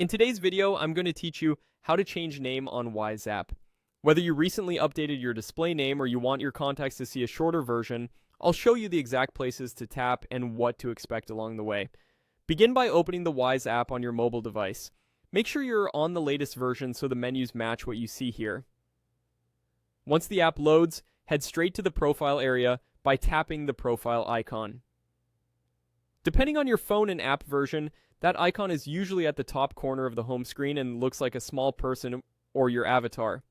In today's video, I'm going to teach you how to change name on Wise app. Whether you recently updated your display name or you want your contacts to see a shorter version, I'll show you the exact places to tap and what to expect along the way. Begin by opening the Wise app on your mobile device. Make sure you're on the latest version so the menus match what you see here. Once the app loads, head straight to the profile area by tapping the profile icon. Depending on your phone and app version, that icon is usually at the top corner of the home screen and looks like a small person or your avatar.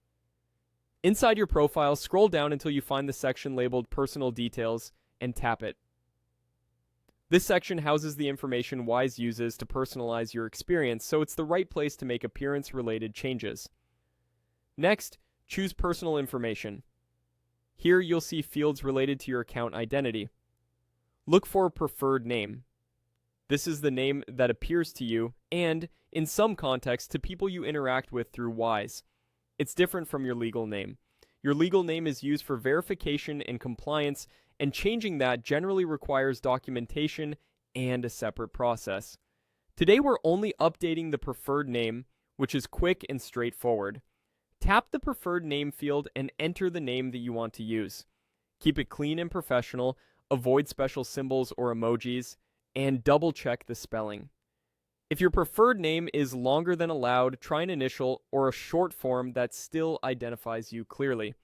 Inside your profile, scroll down until you find the section labeled Personal Details and tap it. This section houses the information Wise uses to personalize your experience, so it's the right place to make appearance-related changes. Next, choose Personal Information. Here you'll see fields related to your account identity. Look for a preferred name. This is the name that appears to you and, in some contexts, to people you interact with through Wise. It's different from your legal name. Your legal name is used for verification and compliance, and changing that generally requires documentation and a separate process. Today we're only updating the preferred name, which is quick and straightforward. Tap the preferred name field and enter the name that you want to use. Keep it clean and professional, avoid special symbols or emojis, and double check the spelling. If your preferred name is longer than allowed, try an initial or a short form that still identifies you clearly.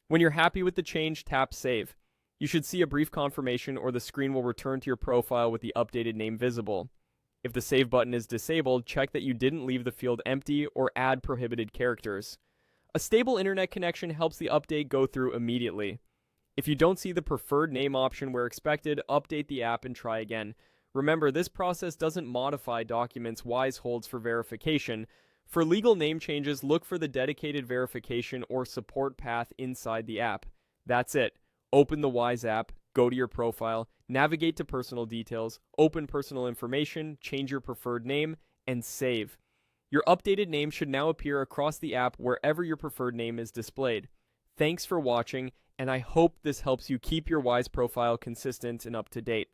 When you're happy with the change, tap Save. You should see a brief confirmation or the screen will return to your profile with the updated name visible. If the Save button is disabled, check that you didn't leave the field empty or add prohibited characters. A stable internet connection helps the update go through immediately. If you don't see the preferred name option where expected, update the app and try again. Remember, this process doesn't modify documents Wise holds for verification. For legal name changes, look for the dedicated verification or support path inside the app. That's it. Open the Wise app, go to your profile, navigate to Personal Details, open Personal Information, change your preferred name, and save. Your updated name should now appear across the app wherever your preferred name is displayed. Thanks for watching, and I hope this helps you keep your Wise profile consistent and up to date.